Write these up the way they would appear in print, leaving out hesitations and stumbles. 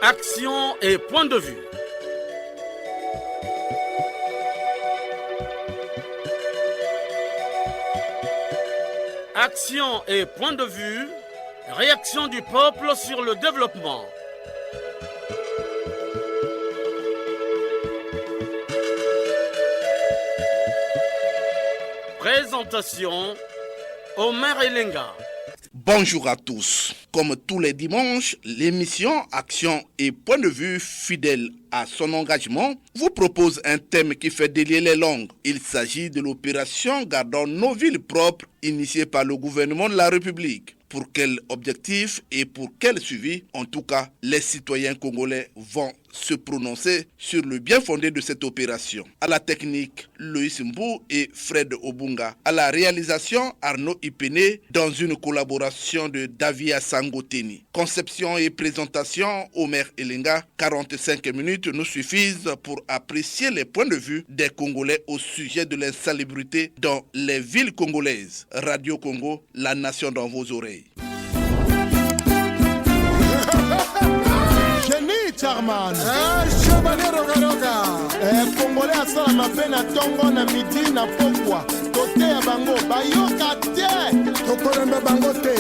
Action et point de vue. Action et point de vue. Réaction du peuple sur le développement. Présentation, Omer Elenga. Bonjour à tous. Comme tous les dimanches, l'émission Action et point de vue, fidèle à son engagement, vous propose un thème qui fait délier les langues. Il s'agit de l'opération Gardons nos villes propres initiée par le gouvernement de la République. Pour quel objectif et pour quel suivi, en tout cas, les citoyens congolais vont se prononcer sur le bien fondé de cette opération. À la technique, Loïs Mbou et Fred Obunga. À la réalisation, Arnaud Ipene, dans une collaboration de Davia Sangoteni. Conception et présentation, Omer Elenga. 45 minutes nous suffisent pour apprécier les points de vue des Congolais au sujet de l'insalubrité dans les villes congolaises. Radio Congo, la nation dans vos oreilles. Charman, Chevalier Rogaroga, Congolais asala mabe na tongo na midi na pokwa, côté ya bango, bayoka te, tokolembe bango te.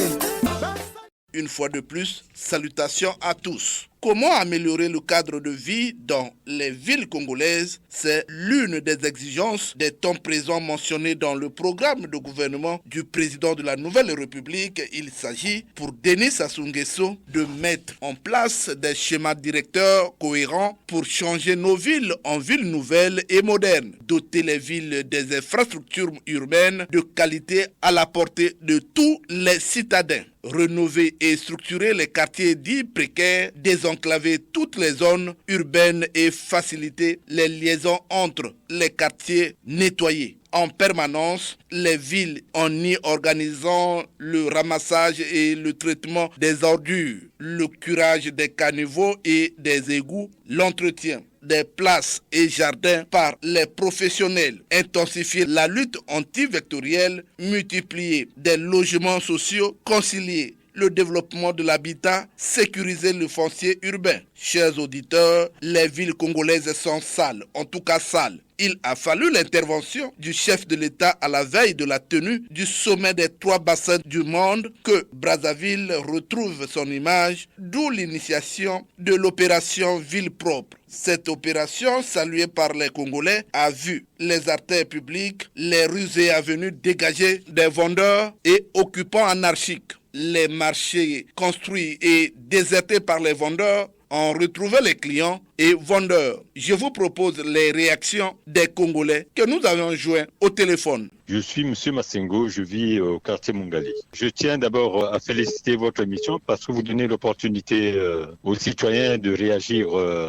Une fois de plus, salutations à tous. Comment améliorer le cadre de vie dans les villes congolaises? C'est l'une des exigences des temps présents mentionnées dans le programme de gouvernement du président de la Nouvelle République. Il s'agit, pour Denis Sassou Nguesso, de mettre en place des schémas directeurs cohérents pour changer nos villes en villes nouvelles et modernes, doter les villes des infrastructures urbaines de qualité à la portée de tous les citadins, rénover et structurer les quartiers dits précaires, désenclaver toutes les zones urbaines et faciliter les liaisons entre les quartiers nettoyés en permanence les villes en y organisant le ramassage et le traitement des ordures, le curage des caniveaux et des égouts, l'entretien des places et jardins par les professionnels, intensifier la lutte antivectorielle, multiplier des logements sociaux, concilier le développement de l'habitat, sécuriser le foncier urbain. Chers auditeurs, les villes congolaises sont sales, en tout cas sales. Il a fallu l'intervention du chef de l'État à la veille de la tenue du sommet des 3 bassins du monde que Brazzaville retrouve son image, d'où l'initiation de l'opération Ville propre. Cette opération, saluée par les Congolais, a vu les artères publiques, les rues et avenues dégagées des vendeurs et occupants anarchiques. Les marchés construits et désertés par les vendeurs ont retrouvé les clients et vendeurs. Je vous propose les réactions des Congolais que nous avons joints au téléphone. Je suis M. Massengo, je vis au quartier Mungali. Je tiens d'abord à féliciter votre émission parce que vous donnez l'opportunité aux citoyens de réagir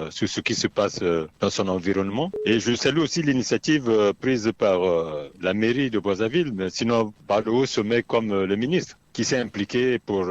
sur ce qui se passe dans son environnement. Et je salue aussi l'initiative prise par la mairie de Brazzaville, mais sinon par le haut sommet comme le ministre, qui s'est impliqué pour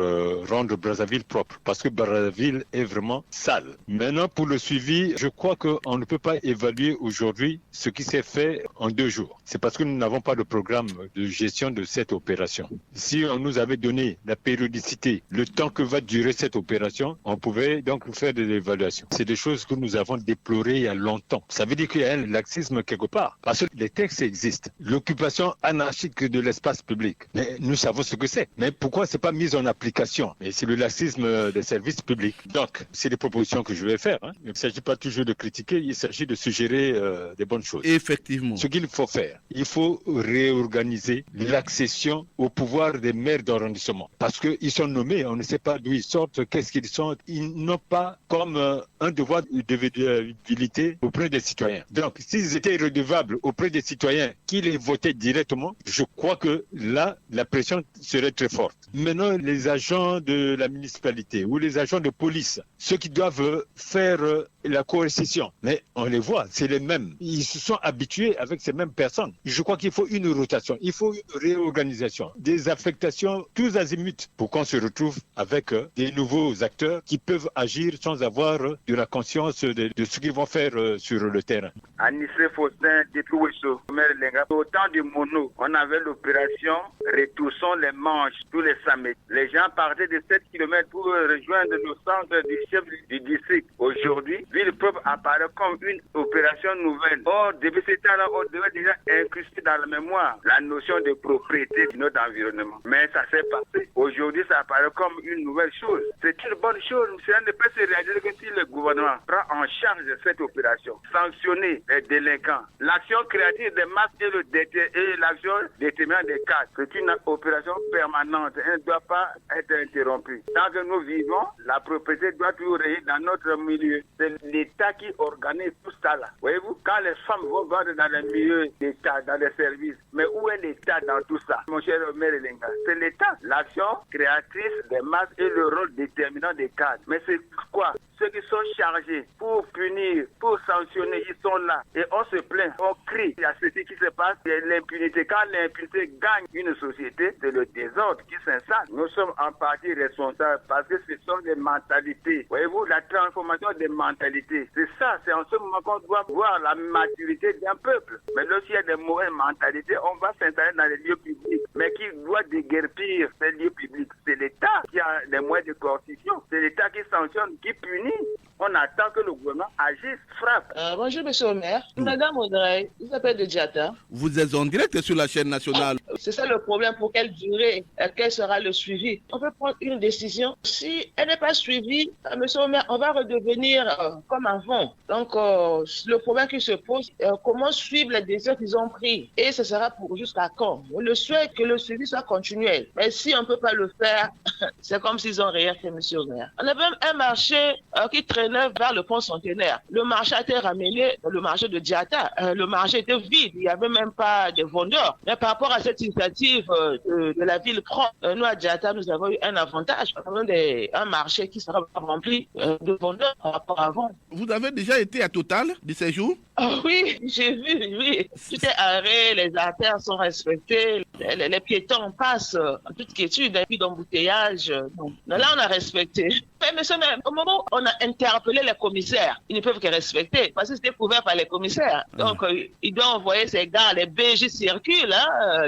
rendre Brazzaville propre, parce que Brazzaville est vraiment sale. Maintenant, pour le suivi, je crois qu'on ne peut pas évaluer aujourd'hui ce qui s'est fait en 2 jours. C'est parce que nous n'avons pas de programme de gestion de cette opération. Si on nous avait donné la périodicité, le temps que va durer cette opération, on pouvait donc faire des évaluations. C'est des choses que nous avons déplorées il y a longtemps. Ça veut dire qu'il y a un laxisme quelque part, parce que les textes existent. L'occupation anarchique de l'espace public, mais nous savons ce que c'est. Mais pourquoi c'est pas mis en application? Et c'est le laxisme des services publics. Donc, c'est des propositions que je vais faire. Il ne s'agit pas toujours de critiquer, il s'agit de suggérer des bonnes choses. Effectivement. Ce qu'il faut faire, il faut réorganiser l'accession au pouvoir des maires d'arrondissement. Parce qu'ils sont nommés, on ne sait pas d'où ils sortent, qu'est-ce qu'ils sont. Ils n'ont pas comme un devoir d'utilité auprès des citoyens. Donc, s'ils étaient redevables auprès des citoyens qui les votaient directement, je crois que là, la pression serait très forte. Maintenant, les agents de la municipalité ou les agents de police, ceux qui doivent faire la coercition, mais on les voit, c'est les mêmes. Ils se sont habitués avec ces mêmes personnes. Je crois qu'il faut une rotation, il faut une réorganisation, des affectations tous azimuts pour qu'on se retrouve avec des nouveaux acteurs qui peuvent agir sans avoir de la conscience de ce qu'ils vont faire sur le terrain. Anissé Faustin, depuis Au temps du Mono, on avait l'opération Retoussons les manches tous les samedis. Les gens partaient de 7 km pour rejoindre le centre du chef du district. Aujourd'hui, Ville Propre apparaît comme une opération nouvelle. Or, depuis ce temps-là, on devait déjà incruster dans la mémoire la notion de propriété de notre environnement. Mais ça s'est passé. Aujourd'hui, ça apparaît comme une nouvelle chose. C'est une bonne chose. Cela ne peut se réaliser que si le gouvernement prend en charge cette opération, sanctionner les délinquants. L'action créative des masses et l'action déterminante des cas, c'est une opération permanente. Elle ne doit pas être interrompue. Tant que nous vivons, la propriété doit toujours régner dans notre milieu. C'est l'État qui organise tout ça là. Voyez-vous, quand les femmes vont vendre dans les milieux d'État, dans les services, mais où est l'État dans tout ça, mon cher Omer Elenga? C'est l'État. L'action créatrice des masses et le rôle déterminant des cadres. Mais c'est quoi? Ceux qui sont chargés pour punir, pour sanctionner, ils sont là. Et on se plaint, on crie. Il y a ceci qui se passe, il y a l'impunité. Quand l'impunité gagne une société, c'est le désordre qui s'installe. Nous sommes en partie responsables parce que ce sont des mentalités. Voyez-vous, la transformation des mentalités. C'est ça, c'est en ce moment qu'on doit voir la maturité d'un peuple. Mais lorsqu'il y a des mauvaises mentalités, on va s'installer dans les lieux publics. Mais qui doit déguerpir ces lieux publics? C'est l'État qui a les moyens de coercition. C'est l'État qui sanctionne, qui punit. On attend que le gouvernement agisse, frappe. Bonjour, monsieur le maire. Madame Audrey, il s'appelle de Diata. Vous êtes en direct sur la chaîne nationale. C'est ça le problème. Pour quelle durée? Quel sera le suivi? On peut prendre une décision. Si elle n'est pas suivie, monsieur le maire, on va redevenir comme avant. Donc, le problème qui se pose, comment suivre les décisions qu'ils ont prises? Et ce sera pour jusqu'à quand? On le souhaite que le suivi soit continuel. Mais si on ne peut pas le faire, c'est comme s'ils ont rien fait, monsieur le maire. On avait même un marché qui traînait vers le pont Centenaire. Le marché a été ramené, le marché de Diata. Le marché était vide, il n'y avait même pas de vendeurs. Mais par rapport à cette initiative de la ville propre, nous à Diata, nous avons eu un avantage. Nous avons un marché qui sera rempli de vendeurs par rapport à avant. Vous avez déjà été à Total de ces jours? Oh, oui, j'ai vu, oui. Tout est arrêté, les artères sont respectées, les piétons passent en toute quiétude, et puis d'embouteillage. Là, on a respecté. Mais monsieur, au moment où on a interpellé les commissaires, ils ne peuvent que respecter, parce que c'était couvert par les commissaires. Donc, ils doivent envoyer ces gars, les BJ circulent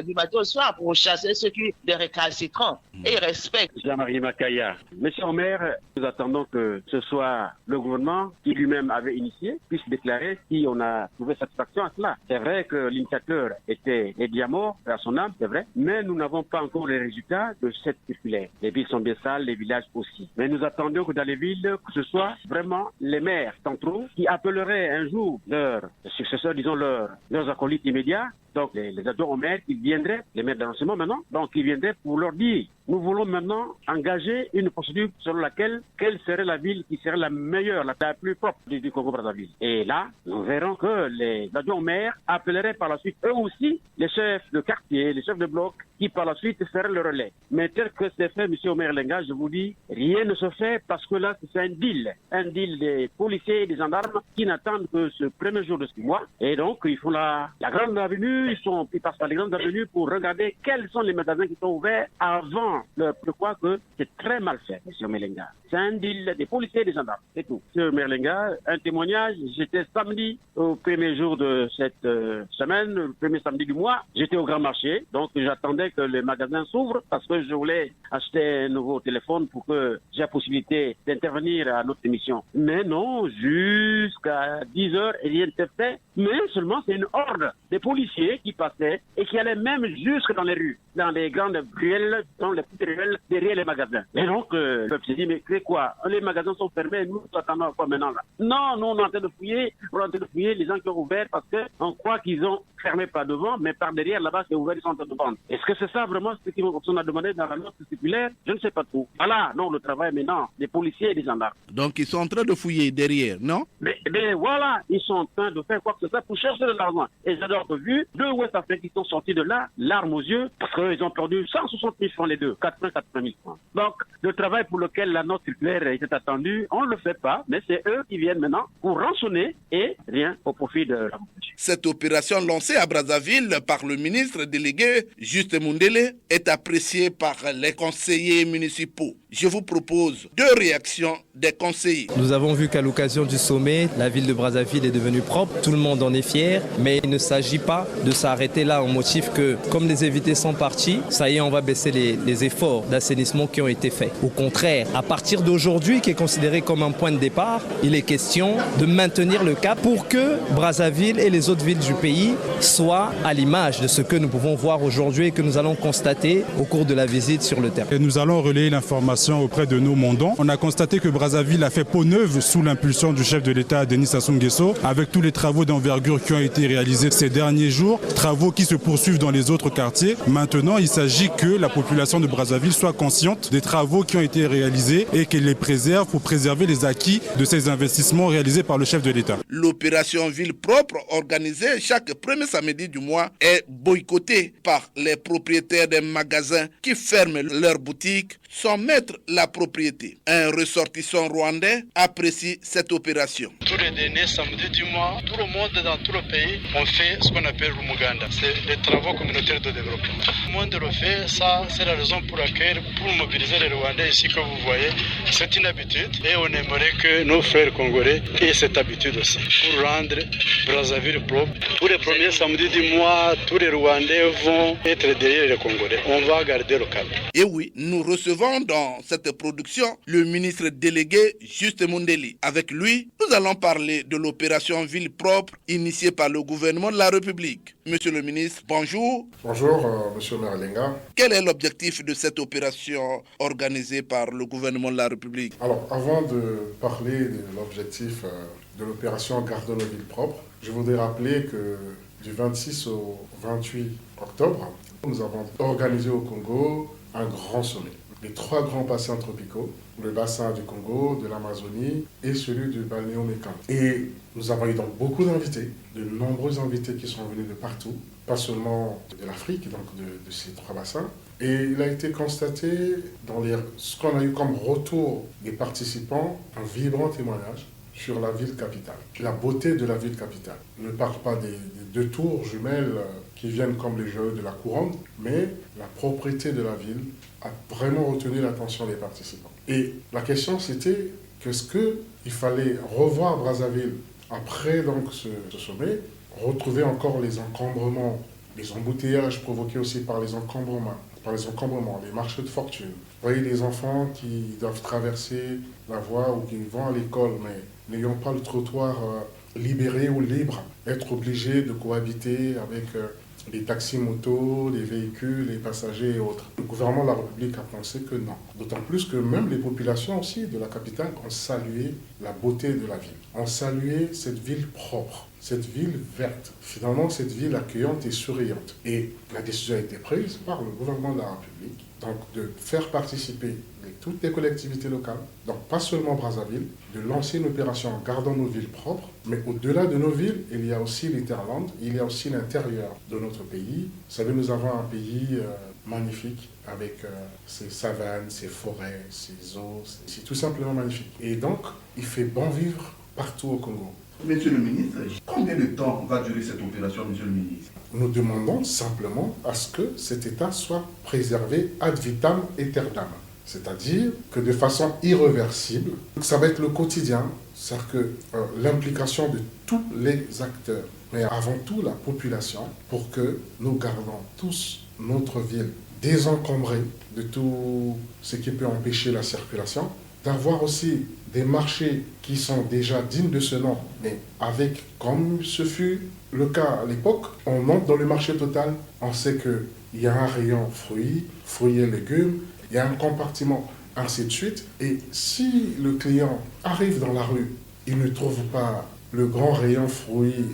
du matin au soir pour chasser ceux qui des récalcitrants. Et ils respectent. Jean-Marie Makaya. Monsieur le maire, nous attendons que ce soit le gouvernement qui lui-même avait initié puisse déclarer si on a trouvé satisfaction à cela. C'est vrai que l'initiateur était les diamants à son âme, c'est vrai, mais nous n'avons pas encore les résultats de cette circulaire. Les villes sont bien sales, les villages aussi. Mais nous attendons que dans les villes, que ce soit vraiment les maires centraux qui appelleraient un jour leurs successeurs, disons leurs acolytes immédiats, donc les adjoints aux maires, ils viendraient, les maires d'arrondissement maintenant, donc ils viendraient pour leur dire, nous voulons maintenant engager une procédure selon laquelle, quelle serait la ville qui serait la meilleure, la plus propre du Congo-Brazzaville. Et là, nous verrons que les adjoints aux maires appelleraient par la suite eux aussi les chefs de quartier, les chefs de bloc, qui par la suite feraient le relais. Mais tel que c'est fait, monsieur Omer Elenga, je vous dis, rien ne se fait parce que là, c'est un deal des policiers et des gendarmes qui n'attendent que ce premier jour de ce mois. Et donc, ils font la grande avenue, ils passent par les grandes avenues pour regarder quels sont les magasins qui sont ouverts avant. Je crois que c'est très mal fait, monsieur Melenga. C'est un deal des policiers et des gendarmes, c'est tout. Monsieur Melenga, un témoignage, j'étais samedi au premier jour de cette semaine, le premier samedi du mois, j'étais au grand marché, donc j'attendais que les magasins s'ouvrent parce que je voulais acheter un nouveau téléphone pour que j'ai la possibilité d'intervenir à notre émission. Mais non, jusqu'à 10h, rien n'était fait, mais seulement c'est une horde des policiers qui passaient et qui allaient même jusque dans les rues, dans les grandes ruelles, dans les petites ruelles, derrière les magasins. Et donc, le peuple s'est dit, mais c'est quoi? Les magasins sont fermés, nous attendons à quoi maintenant là? Non, nous on est en train de fouiller, les gens qui ont ouvert parce qu'on croit qu'ils ont fermé par devant, mais par derrière, là-bas, c'est ouvert, ils sont en train de vendre. Est-ce que c'est ça vraiment ce qu'on a demandé dans la note circulaire? Je ne sais pas tout. Voilà, non, le travail maintenant des policiers et des gendarmes. Donc, ils sont en train de fouiller derrière, non? Mais voilà, ils sont en train de faire quoi que ce soit pour chercher de l'argent. Et j'ai donc vu deux Ouest-Africains qui sont sortis de là, larmes aux yeux, parce qu'ils ont perdu 160 000 francs les deux, 80 000 francs. Donc, le travail pour lequel la note circulaire était attendue, on ne le fait pas, mais c'est eux qui viennent maintenant pour rançonner et rien au profit de la population. Cette opération lancée à Brazzaville par le ministre délégué Juste Mundele est appréciée par les conseillers municipaux. Je vous propose Deux réactions des conseillers. Nous avons vu qu'à l'occasion du sommet, la ville de Brazzaville est devenue propre. Tout le monde en est fier, mais il ne s'agit pas de s'arrêter là au motif que, comme les invités sont partis, ça y est, on va baisser les efforts d'assainissement qui ont été faits. Au contraire, à partir d'aujourd'hui, qui est considéré comme un point de départ, il est question de maintenir le cap pour que Brazzaville et les autres villes du pays soient à l'image de ce que nous pouvons voir aujourd'hui et que nous allons constater au cours de la visite sur le terrain. Et nous allons relayer l'information auprès de nos mandants. On a constaté que Brazzaville a fait peau neuve sous l'impulsion du chef de l'État, Denis Sassou Nguesso, avec tous les travaux d'envergure qui ont été réalisés ces derniers jours, travaux qui se poursuivent dans les autres quartiers. Maintenant, il s'agit que la population de Brazzaville soit consciente des travaux qui ont été réalisés et qu'elle les préserve pour préserver les acquis de ces investissements réalisés par le chef de l'État. L'opération Ville propre organisée chaque premier samedi du mois est boycottée par les propriétaires des magasins qui ferment leurs boutiques sans mettre la propriété. Un ressortissant rwandais apprécie cette opération. Tous les derniers samedis du mois, tout le monde dans tout le pays, on fait ce qu'on appelle l'Umuganda. C'est les travaux communautaires de développement. Tout le monde le fait, ça c'est la raison pour laquelle, pour mobiliser les Rwandais ici que vous voyez, c'est une habitude et on aimerait que nos frères congolais aient cette habitude aussi pour rendre Brazzaville propre. Tous les premiers samedis du mois, tous les Rwandais vont être derrière les Congolais. On va garder le cap. Et oui, nous recevons dans cette production le ministre délégué Juste Mundeli. Avec lui, nous allons parler de l'opération Ville propre initiée par le gouvernement de la République. Monsieur le ministre, bonjour. Bonjour, monsieur Merlinga. Quel est l'objectif de cette opération organisée par le gouvernement de la République? Alors, avant de parler de l'objectif de l'opération Gardons nos villes propres, je voudrais rappeler que du 26 au 28 octobre, nous avons organisé au Congo un grand sommet. Les 3 grands bassins tropicaux, le bassin du Congo, de l'Amazonie et celui du Balnéo-Mékang. Et nous avons eu donc beaucoup d'invités, de nombreux invités qui sont venus de partout, pas seulement de l'Afrique, donc de ces 3 bassins. Et il a été constaté dans ce qu'on a eu comme retour des participants, un vibrant témoignage sur la ville capitale, la beauté de la ville capitale. Je ne parle pas des 2 tours jumelles qui viennent comme les joyaux de la couronne, mais la propreté de la ville a vraiment retenu l'attention des participants. Et la question c'était qu'est-ce qu'il fallait revoir Brazzaville après donc ce sommet, retrouver encore les encombrements, les embouteillages provoqués aussi par les encombrements, les marchés de fortune. Vous voyez les enfants qui doivent traverser la voie ou qui vont à l'école, mais n'ayant pas le trottoir libéré ou libre, être obligés de cohabiter avec les taxis-motos, les véhicules, les passagers et autres. Le gouvernement de la République a pensé que non. D'autant plus que même les populations aussi de la capitale ont salué la beauté de la ville, ont salué cette ville propre, cette ville verte, finalement cette ville accueillante et souriante. Et la décision a été prise par le gouvernement de la République, donc de faire participer toutes les collectivités locales, donc pas seulement Brazzaville, de lancer une opération Gardons nos villes propres, mais au-delà de nos villes, il y a aussi l'Interland, il y a aussi l'intérieur de notre pays. Vous savez, nous avons un pays magnifique avec ses savanes, ses forêts, ses eaux, c'est tout simplement magnifique. Et donc, il fait bon vivre partout au Congo. Monsieur le ministre, combien de temps va durer cette opération, monsieur le ministre? Nous demandons simplement à ce que cet état soit préservé ad vitam aeternam. C'est-à-dire que de façon irréversible, ça va être le quotidien, c'est-à-dire que l'implication de tous les acteurs, mais avant tout la population, pour que nous gardons tous notre ville désencombrée de tout ce qui peut empêcher la circulation, d'avoir aussi des marchés qui sont déjà dignes de ce nom, mais avec, comme ce fut le cas à l'époque, on monte dans le marché total, on sait qu'il y a un rayon fruits et légumes, il y a un compartiment, ainsi de suite. Et si le client arrive dans la rue, il ne trouve pas le grand rayon fruits,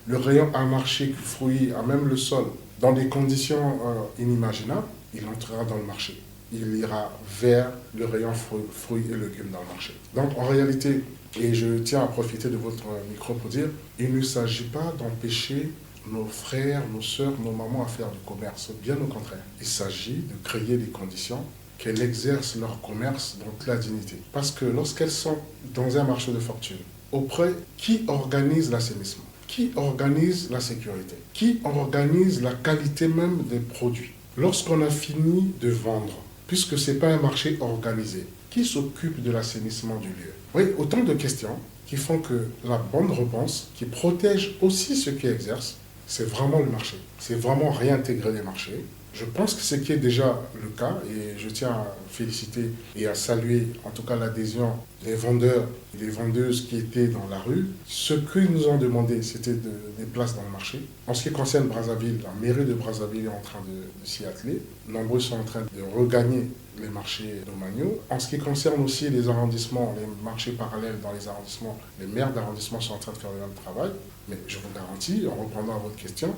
le rayon à marché fruits, à même le sol, dans des conditions inimaginables, il entrera dans le marché. Il ira vers le rayon fruits et légumes dans le marché. Donc en réalité, et je tiens à profiter de votre micro pour dire, il ne s'agit pas d'empêcher nos frères, nos sœurs, nos mamans à faire du commerce. Bien au contraire. Il s'agit de créer des conditions qu'elles exercent leur commerce dans toute la dignité. Parce que lorsqu'elles sont dans un marché de fortune, auprès qui organise l'assainissement, qui organise la sécurité, qui organise la qualité même des produits. Lorsqu'on a fini de vendre, puisque ce n'est pas un marché organisé? Qui s'occupe de l'assainissement du lieu? Oui, autant de questions qui font que la bonne réponse, qui protège aussi ceux qui exercent, c'est vraiment le marché. C'est vraiment réintégrer les marchés. Je pense que ce qui est déjà le cas, et je tiens à féliciter et à saluer en tout cas l'adhésion des vendeurs et des vendeuses qui étaient dans la rue. Ce qu'ils nous ont demandé, c'était des places dans le marché. En ce qui concerne Brazzaville, la mairie de Brazzaville est en train de s'y atteler. Nombreux sont en train de regagner les marchés domaniaux. En ce qui concerne aussi les arrondissements, les marchés parallèles dans les arrondissements, les maires d'arrondissement sont en train de faire le même travail. Mais je vous garantis, en reprenant à votre question,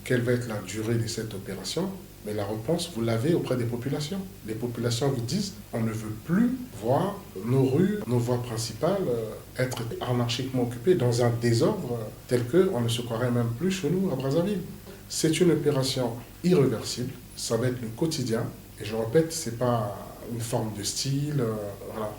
quelle va être la durée de cette opération? Mais la réponse, vous l'avez auprès des populations. Les populations vous disent, on ne veut plus voir nos rues, nos voies principales être anarchiquement occupées dans un désordre tel qu'on ne se croirait même plus chez nous à Brazzaville. C'est une opération irréversible, ça va être le quotidien. Et je répète, ce n'est pas une forme de style, voilà.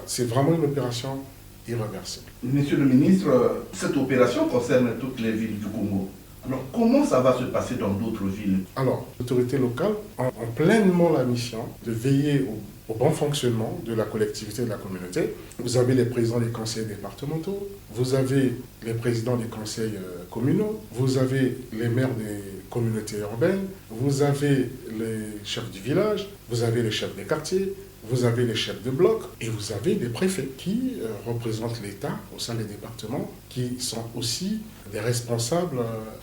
C'est vraiment une opération irréversible. Monsieur le ministre, cette opération concerne toutes les villes du Congo. Alors, comment ça va se passer dans d'autres villes? Alors, l'autorité locale a pleinement la mission de veiller au bon fonctionnement de la collectivité et de la communauté. Vous avez les présidents des conseils départementaux, vous avez les présidents des conseils communaux, vous avez les maires des communautés urbaines, vous avez les chefs du village, vous avez les chefs des quartiers, vous avez les chefs de bloc et vous avez les préfets qui représentent l'État au sein des départements, qui sont aussi des responsables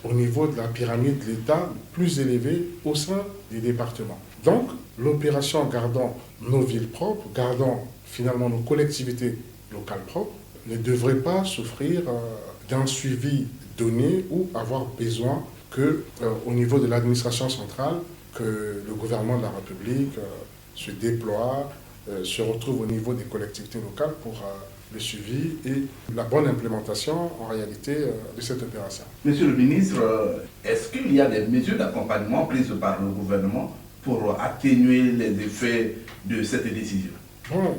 au niveau de la pyramide de l'État plus élevée au sein des départements. Donc, l'opération gardant nos villes propres, gardant finalement nos collectivités locales propres, ne devrait pas souffrir d'un suivi donné ou avoir besoin que, au niveau de l'administration centrale, que le gouvernement de la République se déploie, se retrouve au niveau des collectivités locales pour le suivi et la bonne implémentation en réalité de cette opération. Monsieur le ministre, est-ce qu'il y a des mesures d'accompagnement prises par le gouvernement pour atténuer les effets de cette décision? Bon,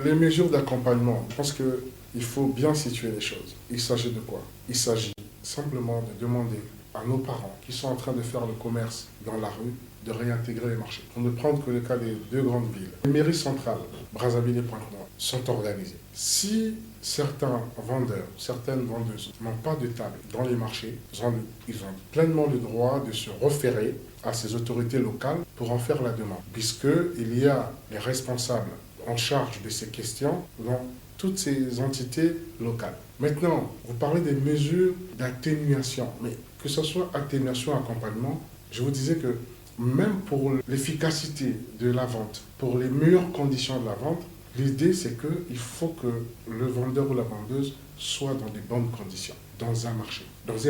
les mesures d'accompagnement, je pense qu'il faut bien situer les choses. Il s'agit de quoi? Il s'agit simplement de demander à nos parents qui sont en train de faire le commerce dans la rue de réintégrer les marchés. Pour ne prendre que le cas des deux grandes villes. Les mairies centrales, Brazzaville et Pointe-Noire, sont organisées. Si certains vendeurs, certaines vendeuses n'ont pas de table dans les marchés, ils ont pleinement le droit de se référer à ces autorités locales pour en faire la demande, puisqu'il y a les responsables en charge de ces questions dans toutes ces entités locales. Maintenant, vous parlez des mesures d'atténuation, mais que ce soit atténuation, accompagnement, je vous disais que même pour l'efficacité de la vente, pour les meilleures conditions de la vente, l'idée c'est qu'il faut que le vendeur ou la vendeuse soit dans de bonnes conditions, dans un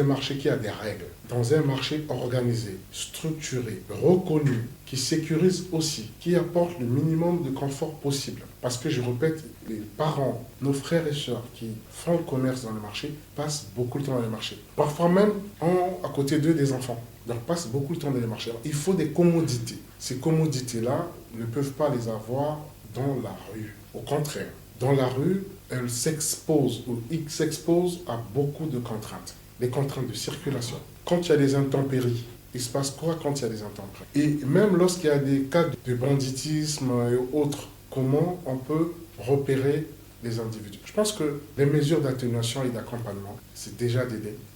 marché qui a des règles, dans un marché organisé, structuré, reconnu, qui sécurise aussi, qui apporte le minimum de confort possible. Parce que je répète, les parents, nos frères et sœurs qui font le commerce dans le marché passent beaucoup de temps dans le marché. Parfois même ont à côté d'eux des enfants. Donc passent beaucoup de temps dans les marchés. Il faut des commodités. Ces commodités-là ne peuvent pas les avoir dans la rue. Au contraire, dans la rue, elles s'exposent ou ils s'exposent à beaucoup de contraintes. Les contraintes de circulation. Quand il y a des intempéries, il se passe quoi quand il y a des intempéries? Et même lorsqu'il y a des cas de banditisme et autres, comment on peut repérer les individus? Je pense que les mesures d'atténuation et d'accompagnement, c'est déjà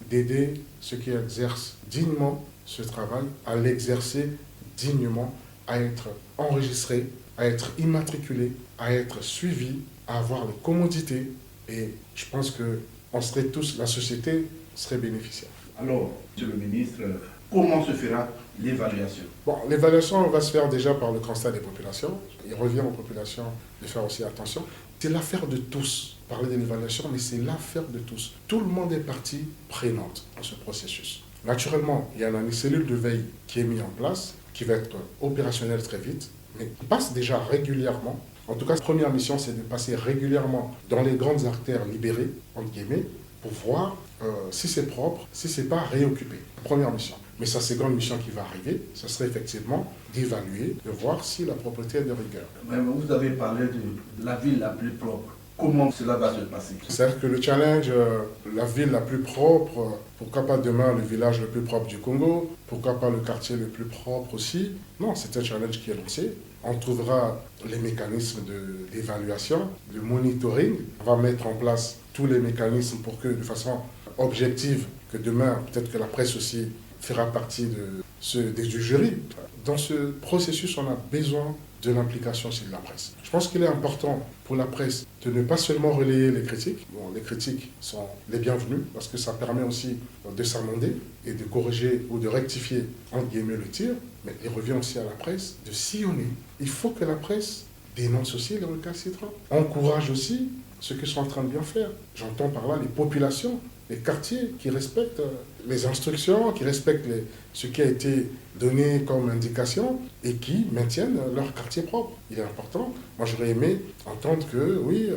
d'aider ceux qui exercent dignement ce travail à l'exercer dignement, à être enregistré, à être immatriculé, à être suivi, à avoir les commodités. Et je pense que on serait tous, la société serait bénéficiaire. Alors, monsieur le ministre, comment se fera l'évaluation? Bon, l'évaluation va se faire déjà par le constat des populations. Il revient aux populations de faire aussi attention. C'est l'affaire de tous. Parler de l'évaluation, mais c'est l'affaire de tous. Tout le monde est partie prenante dans ce processus. Naturellement, il y a une cellule de veille qui est mise en place, qui va être opérationnelle très vite, mais qui passe déjà régulièrement. En tout cas, la première mission, c'est de passer régulièrement dans les grandes artères libérées, entre guillemets, pour voir si c'est propre, si ce n'est pas réoccupé. Première mission. Mais sa seconde mission qui va arriver, ce serait effectivement d'évaluer, de voir si la propriété est de rigueur. Vous avez parlé de la ville la plus propre. Comment cela va se passer? C'est-à-dire que le challenge, la ville la plus propre, pourquoi pas demain le village le plus propre du Congo, pourquoi pas le quartier le plus propre aussi? Non, c'est un challenge qui est lancé. On trouvera les mécanismes d'évaluation, de monitoring. On va mettre en place tous les mécanismes pour que, de façon objective, que demain, peut-être que la presse aussi fera partie du jury. Dans ce processus, on a besoin de l'implication aussi de la presse. Je pense qu'il est important pour la presse de ne pas seulement relayer les critiques. Bon, les critiques sont les bienvenues parce que ça permet aussi de s'amender et de corriger ou de rectifier, entre guillemets, le tir. Mais il revient aussi à la presse de sillonner. Il faut que la presse dénonce aussi les récalcitrants. Encourage aussi ceux qui sont en train de bien faire. J'entends par là les populations, les quartiers qui respectent les instructions, qui respectent ce qui a été donné comme indication et qui maintiennent leur quartier propre. Il est important. Moi, j'aurais aimé entendre que, oui,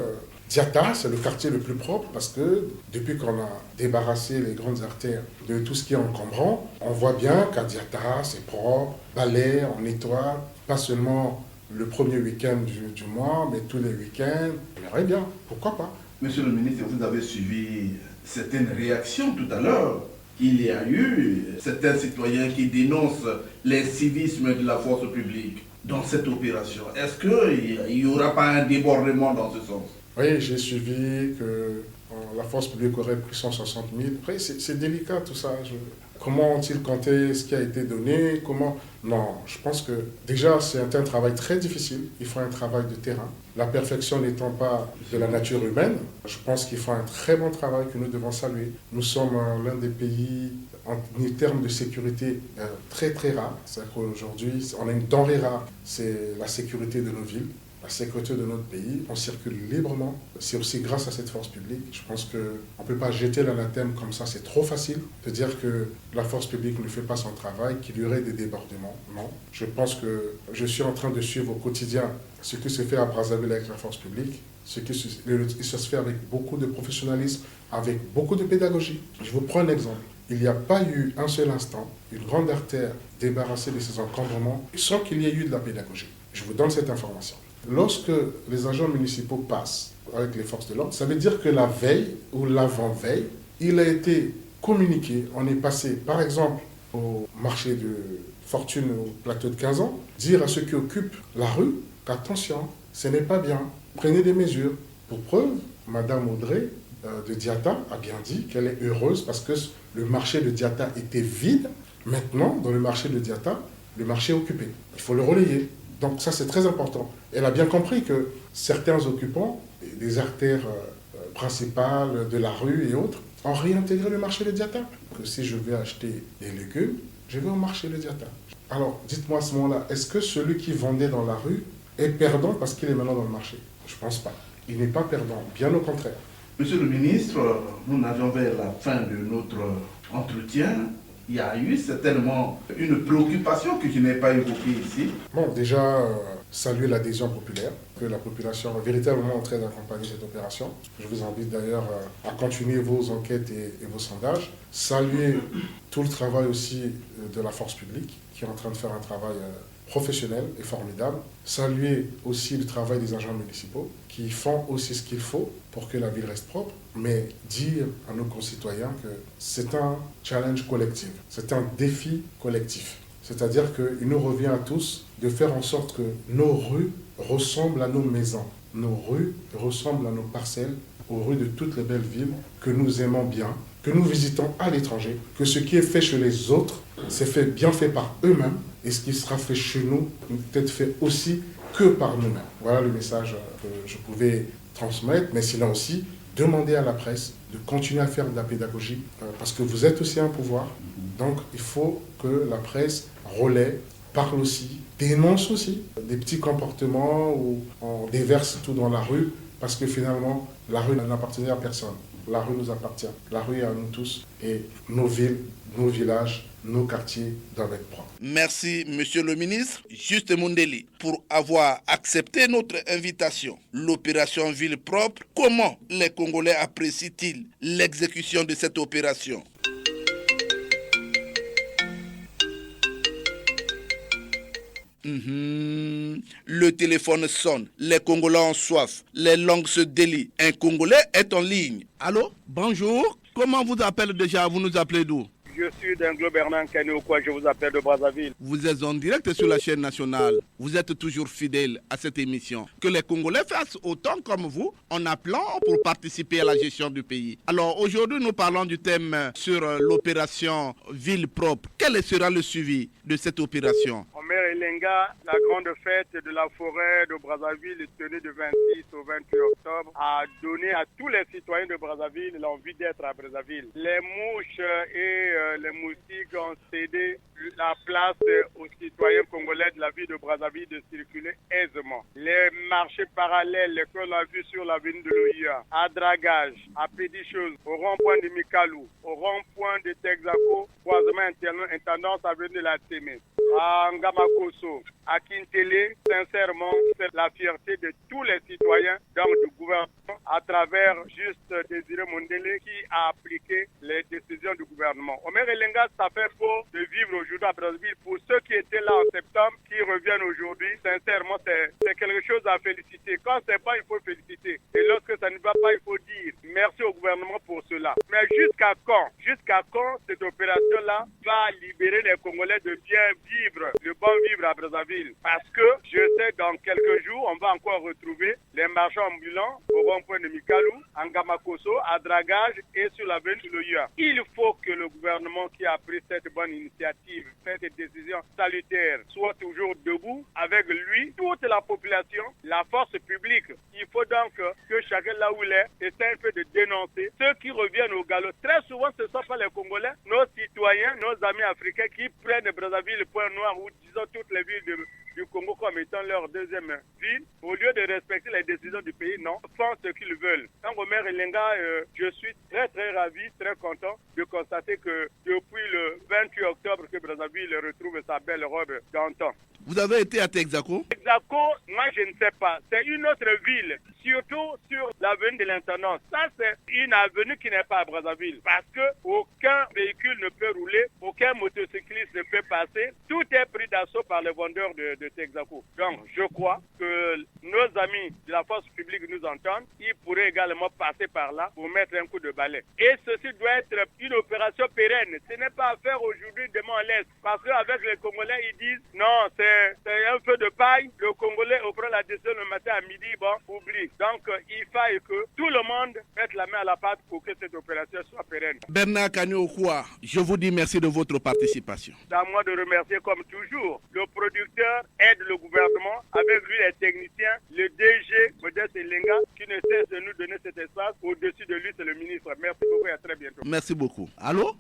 Diata, c'est le quartier le plus propre parce que depuis qu'on a débarrassé les grandes artères de tout ce qui est encombrant, on voit bien qu'à Diata, c'est propre, balai, on nettoie, pas seulement le premier week-end du mois, mais tous les week-ends. On verrait bien, pourquoi pas. Monsieur le ministre, vous avez suivi certaines réactions tout à l'heure. Il y a eu certains citoyens qui dénoncent l'incivisme de la force publique dans cette opération. Est-ce qu'il n'y aura pas un débordement dans ce sens? Oui, j'ai suivi que la force publique aurait pris 160 000. Après, c'est délicat tout ça. Comment ont-ils compté ce qui a été donné? Non, je pense que déjà c'est un travail très difficile. Il faut un travail de terrain. La perfection n'étant pas de la nature humaine, je pense qu'il faut un très bon travail que nous devons saluer. Nous sommes l'un des pays en termes de sécurité très très rare. C'est-à-dire qu'aujourd'hui, on a une denrée rare, c'est la sécurité de nos villes. La sécurité de notre pays, on circule librement. C'est aussi grâce à cette force publique. Je pense qu'on ne peut pas jeter l'anathème comme ça, c'est trop facile de dire que la force publique ne fait pas son travail, qu'il y aurait des débordements. Non. Je pense que je suis en train de suivre au quotidien ce qui se fait à Brazzaville avec la force publique, ce qui se fait avec beaucoup de professionnalisme, avec beaucoup de pédagogie. Je vous prends un exemple. Il n'y a pas eu un seul instant une grande artère débarrassée de ses encombrements sans qu'il y ait eu de la pédagogie. Je vous donne cette information. Lorsque les agents municipaux passent avec les forces de l'ordre, ça veut dire que la veille ou l'avant-veille, il a été communiqué. On est passé, par exemple, au marché de Fortune, au plateau de 15 ans, dire à ceux qui occupent la rue qu'attention, ce n'est pas bien. Prenez des mesures. Pour preuve, Madame Audrey de Diata a bien dit qu'elle est heureuse parce que le marché de Diata était vide. Maintenant, dans le marché de Diata, le marché est occupé. Il faut le relayer. Donc ça, c'est très important. Elle a bien compris que certains occupants des artères principales de la rue et autres ont réintégré le marché de Diata. Que si je vais acheter des légumes, je vais au marché de Diata. Alors, dites-moi à ce moment-là, est-ce que celui qui vendait dans la rue est perdant parce qu'il est maintenant dans le marché? Je ne pense pas. Il n'est pas perdant, bien au contraire. Monsieur le ministre, nous n'avions vers la fin de notre entretien. Il y a eu certainement une préoccupation que je n'ai pas évoquée ici. Bon, déjà, saluer l'adhésion populaire, que la population est véritablement en train d'accompagner cette opération. Je vous invite d'ailleurs à continuer vos enquêtes et vos sondages. Saluer tout le travail aussi de la force publique, qui est en train de faire un travail professionnel et formidable. Saluer aussi le travail des agents municipaux, qui font aussi ce qu'il faut pour que la ville reste propre, mais dire à nos concitoyens que c'est un challenge collectif, c'est un défi collectif. C'est-à-dire qu'il nous revient à tous de faire en sorte que nos rues ressemblent à nos maisons, nos rues ressemblent à nos parcelles, aux rues de toutes les belles villes que nous aimons bien, que nous visitons à l'étranger, que ce qui est fait chez les autres, c'est bien fait par eux-mêmes, et ce qui sera fait chez nous, peut-être fait aussi que par nous-mêmes. Voilà le message que je pouvais transmettre, mais sinon aussi, demander à la presse de continuer à faire de la pédagogie, parce que vous êtes aussi un pouvoir. Donc, il faut que la presse relaie, parle aussi, dénonce aussi des petits comportements où on déverse tout dans la rue, parce que finalement, la rue n'appartient à personne. La rue nous appartient. La rue est à nous tous. Et nos villes, nos villages, nos quartiers doivent être propres. Merci, Monsieur le ministre Juste Mundeli, pour avoir accepté notre invitation. L'opération Ville propre, comment les Congolais apprécient-ils l'exécution de cette opération? Le téléphone sonne, les Congolais ont soif, les langues se délient. Un Congolais est en ligne. Allô? Bonjour. Comment vous appelez déjà? Vous nous appelez d'où? Je suis d'Anglo Bernard Kaneokwa, je vous appelle de Brazzaville. Vous êtes en direct sur la chaîne nationale. Vous êtes toujours fidèle à cette émission. Que les Congolais fassent autant comme vous en appelant pour participer à la gestion du pays. Alors aujourd'hui, nous parlons du thème sur l'opération Ville propre. Quel sera le suivi de cette opération? Omer Elenga, la grande fête de la forêt de Brazzaville tenue du 26 au 28 octobre, a donné à tous les citoyens de Brazzaville l'envie d'être à Brazzaville. Les mouches et les moustiques ont cédé la place aux citoyens congolais de la ville de Brazzaville de circuler aisément. Les marchés parallèles que l'on a vus sur l'avenue de l'OIA, à Dragage, à Pédicheuse, au rond-point de Mikalou, au rond-point de Texaco, croisement intendance avenue de la Témé, à Ngamakoso, à Kintele, sincèrement, c'est la fierté de tous les citoyens donc du gouvernement à travers juste Désiré Mondele qui a appliqué les décisions du gouvernement. Omer Elenga, ça fait beau de vivre aujourd'hui à Brazzaville. Pour ceux qui étaient là en septembre, qui reviennent aujourd'hui, sincèrement, c'est quelque chose à féliciter. Quand c'est pas, il faut féliciter. Et lorsque ça ne va pas, il faut dire merci au gouvernement pour cela. Mais jusqu'à quand cette opération-là va libérer les Congolais de bien vivre, le bon vivre à Brazzaville? Parce que je sais dans quelques jours, on va encore retrouver les marchands ambulants au rond-point de Mikalou, à Ngamakoso, à Dragage et sur l'avenue de l'OIA. Il faut que le gouvernement qui a pris cette bonne initiative, cette décision salutaire, soit toujours debout avec lui, toute la population, la force publique. Il faut donc que chacun là où il est essaie un peu de dénoncer ceux qui reviennent au galop. Très souvent, ce ne sont pas les Congolais, nos citoyens, nos amis africains qui prennent Brazzaville, le point noir ou disons toutes les villes du Congo comme étant leur deuxième ville. Au lieu de respecter les décisions du pays, non, font ce qu'ils veulent. Donc, Omer Elenga, je suis très ravi, très content de constater que depuis le 28 octobre que Brazzaville retrouve sa belle robe d'antan. Vous avez été à Texaco? Texaco, moi je ne sais pas. C'est une autre ville, surtout sur l'avenue de l'Intendance. Ça, c'est une avenue qui n'est pas à Brazzaville. Parce que aucun véhicule ne peut rouler, aucun motocycliste ne peut passer. Tout est pris d'assaut par les vendeurs de Texaco. Donc, je crois que nos amis de la force publique nous entendent. Ils pourraient également passer par là pour mettre un coup de balai. Et ceci doit être une opération pérenne. Ce n'est pas à faire aujourd'hui, demain on laisse. Parce qu'avec les Congolais, ils disent non, c'est un feu de paille. Le Congolais prend la décision le matin à midi, bon, oublie. Donc, il faut que tout le monde mette la main à la pâte pour que cette opération soit pérenne. Bernard Kaneokwa, je vous dis merci de votre participation. C'est à moi de remercier comme toujours. Le producteur aide le gouvernement, avec lui les techniciens, le DG, Modeste Elenga, qui ne cesse de nous donner cet espace. Au-dessus de lui, c'est le ministre. Merci beaucoup et à très bientôt. Merci beaucoup. Allô?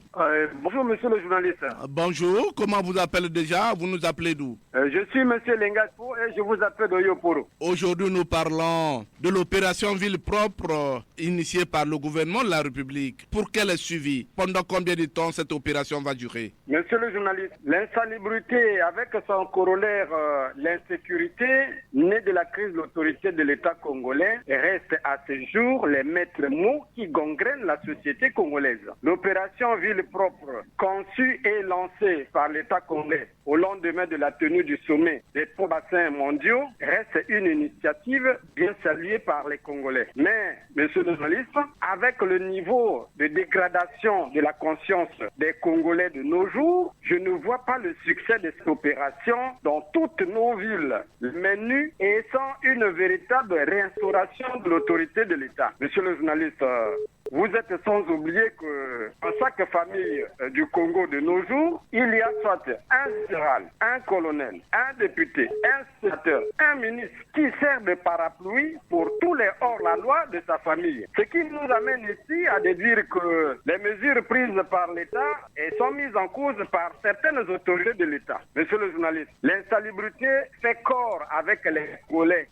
Bonjour, monsieur le journaliste. Bonjour, comment vous appelez déjà? Vous nous appelez d'où? Je suis monsieur Lengaspo et je vous appelle de Yoporo. Aujourd'hui, nous parlons de l'opération Ville propre initiée par le gouvernement de la République. Pour quel est suivi? Pendant combien de temps cette opération va durer? Monsieur le journaliste, l'insalubrité avec son corollaire, l'insécurité, née de la crise de l'autorité de l'État congolais, reste à ce jour les maîtres mots qui gangrènent la société congolaise. L'opération Ville propre, conçue et lancée par l'État congolais au lendemain de la tenue du sommet des trois bassins mondiaux, reste une initiative bien saluée par les Congolais. Mais, monsieur le journaliste, avec le niveau de dégradation de la conscience des Congolais de nos jours, je ne vois pas le succès de cette opération dans toutes nos villes, menues et sans une véritable réinstauration de l'autorité de l'État. Monsieur le journaliste, vous êtes sans oublier que dans chaque famille du Congo de nos jours, il y a soit un général, un colonel, un député, un sénateur, un ministre qui sert de parapluie pour tous les hors-la-loi de sa famille. Ce qui nous amène ici à déduire que les mesures prises par l'État sont mises en cause par certaines autorités de l'État. Monsieur le journaliste, l'insalubrité fait corps avec les collègues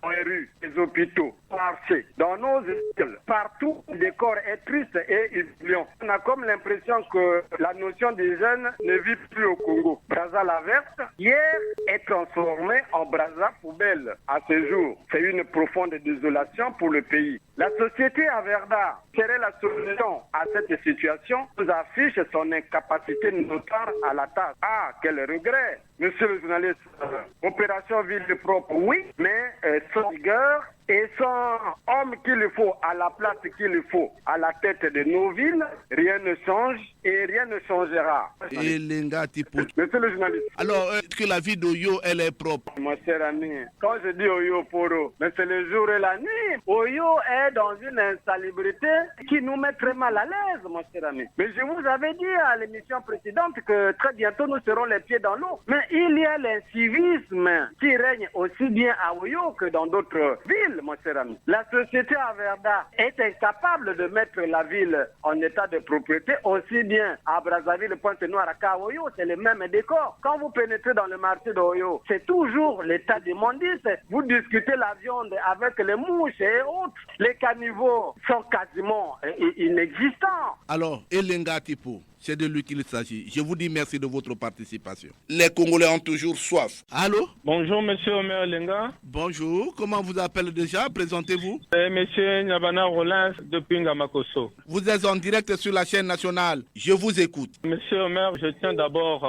dans les rues, les hôpitaux, marchés, dans nos écoles, partout. Le décor est triste et humiliant. On a comme l'impression que la notion des jeunes ne vit plus au Congo. Brazza la verte, hier, est transformée en Brazza poubelle. À ce jour, c'est une profonde désolation pour le pays. La société Averda serait la solution à cette situation, nous affiche son incapacité notoire à la tâche. Ah, quel regret! Monsieur le journaliste, opération ville propre, oui, mais sans rigueur et sans homme qu'il faut, à la place qu'il faut, à la tête de nos villes, rien ne change et rien ne changera. Et Lenga Tipo. Monsieur le journaliste. Alors, est-ce que la ville d'Oyo, elle est propre? Mon cher ami, quand je dis Oyo Poro, mais c'est le jour et la nuit. Oyo est dans une insalubrité qui nous met très mal à l'aise, mon cher ami. Mais je vous avais dit à l'émission précédente que très bientôt nous serons les pieds dans l'eau. Mais il y a l'incivisme qui règne aussi bien à Oyo que dans d'autres villes, mon cher ami. La société à Verda est incapable de mettre la ville en état de propriété, aussi bien à Brazzaville, Pointe-Noire, à Kaoyo, c'est le même décor. Quand vous pénétrez dans le marché d'Oyo, c'est toujours l'état d'immondice. Vous discutez la viande avec les mouches et autres. Les caniveaux sont quasiment inexistants. Alors, Elenga Tipo, c'est de lui qu'il s'agit. Je vous dis merci de votre participation. Les Congolais ont toujours soif. Allô? Bonjour, monsieur Omer Lenga. Bonjour, comment vous appelez déjà? Présentez-vous. Monsieur Nyabana Rollins de Pingamakoso. Vous êtes en direct sur la chaîne nationale. Je vous écoute. Monsieur Omer, je tiens d'abord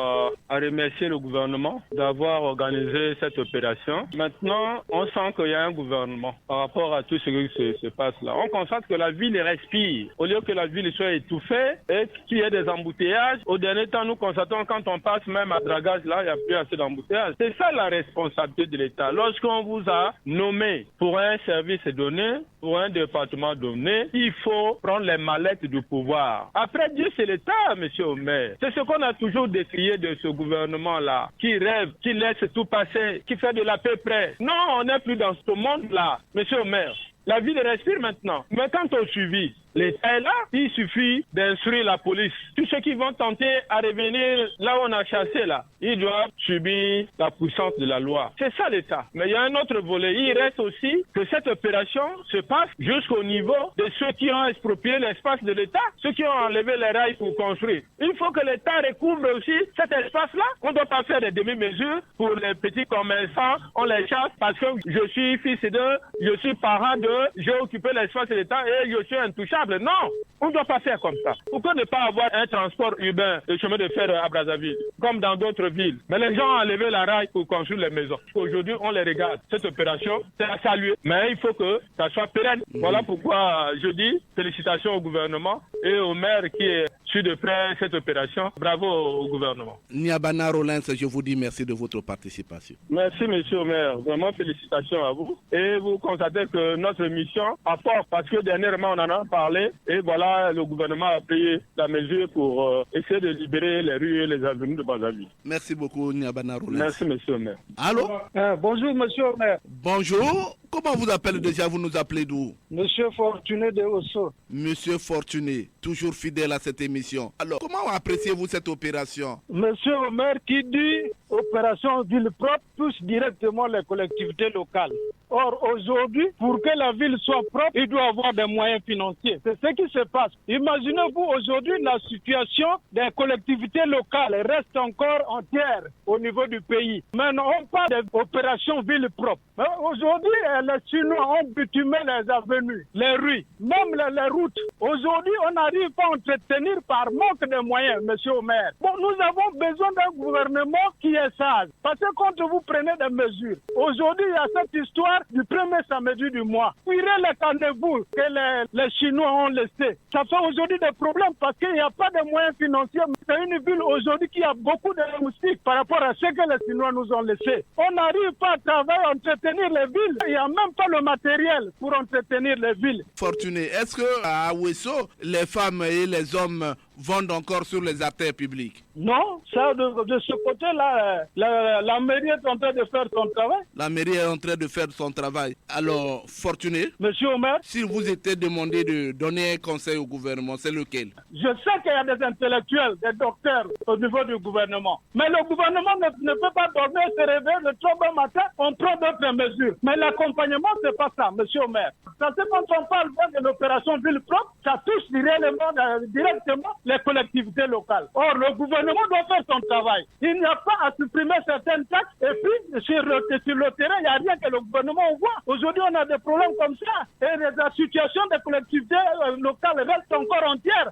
à remercier le gouvernement d'avoir organisé cette opération. Maintenant, on sent qu'il y a un gouvernement par rapport à tout ce qui se passe là. On constate que la ville respire. Au lieu que la ville soit étouffée et qu'il y ait des embouteillages, au dernier temps, nous constatons quand on passe même à Dragage, là, il n'y a plus assez d'embouteillages. C'est ça la responsabilité de l'État. Lorsqu'on vous a nommé pour un service donné, pour un département donné, il faut prendre les mallettes du pouvoir. Après, Dieu, c'est l'État, monsieur Omer. C'est ce qu'on a toujours décrié de ce gouvernement-là, qui rêve, qui laisse tout passer, qui fait de la paix près. Non, on n'est plus dans ce monde-là, monsieur Omer. La ville respire maintenant. Mais quand on suivi, l'État est là, il suffit d'instruire la police. Tous ceux qui vont tenter à revenir là où on a chassé là, ils doivent subir la puissance de la loi. C'est ça l'État. Mais il y a un autre volet. Il reste aussi que cette opération se passe jusqu'au niveau de ceux qui ont exproprié l'espace de l'État, ceux qui ont enlevé les rails pour construire. Il faut que l'État recouvre aussi cet espace-là. On ne doit pas faire des demi-mesures pour les petits commerçants. On les chasse parce que je suis fils de, je suis parent de, j'ai occupé l'espace de l'État et je suis intouchable. Non, on ne doit pas faire comme ça. Pourquoi ne pas avoir un transport urbain de chemin de fer à Brazzaville, comme dans d'autres villes? Mais les gens ont enlevé la rail pour construire les maisons. Aujourd'hui, on les regarde. Cette opération, c'est à saluer. Mais il faut que ça soit pérenne. Voilà pourquoi je dis félicitations au gouvernement et au maire qui suit de près cette opération. Bravo au gouvernement. Nyabana Rollins, je vous dis merci de votre participation. Merci, monsieur le maire. Vraiment, félicitations à vous. Et vous constatez que notre mission apporte, parce que dernièrement, on en a parlé, et voilà, le gouvernement a pris la mesure pour essayer de libérer les rues et les avenues de Brazzaville. Merci beaucoup, Nyabana Rollins. Merci, monsieur le maire. Allô? Bonjour, monsieur le maire. Bonjour. Comment vous appelez déjà? Vous nous appelez d'où? Monsieur Fortuné de Osso. Monsieur Fortuné, toujours fidèle à cette émission. Alors, comment appréciez-vous cette opération? Monsieur le maire, qui dit opération ville propre touche directement les collectivités locales. Or, aujourd'hui, pour que la ville soit propre, il doit avoir des moyens financiers. C'est ce qui se passe. Imaginez-vous aujourd'hui la situation des collectivités locales reste encore entière au niveau du pays. Maintenant, on parle d'opération ville propre. Aujourd'hui, les Chinois ont bitumé les avenues, les rues, même les routes. Aujourd'hui, on n'arrive pas à entretenir par manque de moyens, monsieur le maire. Bon, nous avons besoin d'un gouvernement qui est sage. Parce que quand vous prenez des mesures, aujourd'hui, il y a cette histoire du premier samedi du mois. Tirez les candidats que les Chinois ont laissés. Ça fait aujourd'hui des problèmes parce qu'il n'y a pas de moyens financiers. C'est une ville aujourd'hui qui a beaucoup de moustiques par rapport à ce que les Chinois nous ont laissé. On n'arrive pas à travailler, à entretenir les villes. Il n'y a même pas le matériel pour entretenir les villes. Fortuné, est-ce qu'à Ouesso, les femmes et les hommes vendent encore sur les artères publiques? Non, ça de ce côté-là, la mairie est en train de faire son travail. La mairie est en train de faire son travail. Alors, Fortuné, monsieur Omer, si vous était demandé de donner un conseil au gouvernement, c'est lequel? Je sais qu'il y a des intellectuels, des docteurs au niveau du gouvernement. Mais le gouvernement ne peut pas dormir, se réveiller le 3 matin, on prend d'autres mesures. Mais l'accompagnement, c'est pas ça, monsieur Omer. Ça, c'est quand on parle de l'opération ville propre, ça touche directement les collectivités locales. Or, le gouvernement doit faire son travail. Il n'y a pas à supprimer certaines taxes et puis sur le terrain, il n'y a rien que le gouvernement voit. Aujourd'hui, on a des problèmes comme ça et la situation des collectivités locales reste encore entière.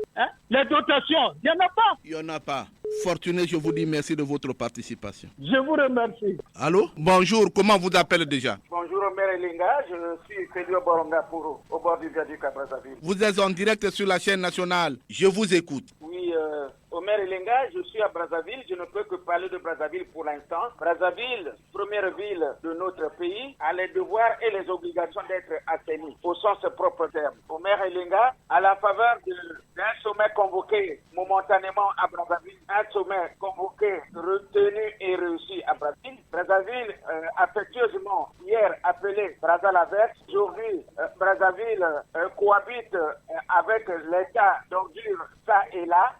Les dotations, il n'y en a pas. Il n'y en a pas. Fortuné, je vous dis merci de votre participation. Je vous remercie. Allô? Bonjour, comment vous appelez déjà? Bonjour Omer Elinga, je suis Fédio Boronga Pouro, au bord du viaduc à Brazzaville. Vous êtes en direct sur la chaîne nationale, je vous écoute. Oui, Omer Elinga, je suis à Brazzaville, je ne peux que parler de Brazzaville pour l'instant. Brazzaville, première ville de notre pays, a les devoirs et les obligations d'être assainie, au sens propre terme. Omer Elinga, à la faveur d'un sommet convoqué momentanément à Brazzaville, un sommet convoqué, retenu et réussi à Brazzaville. Brazzaville, affectueusement, hier appelé Brazza-la-Verte, aujourd'hui, Brazzaville cohabite avec l'état d'ordure ça et là,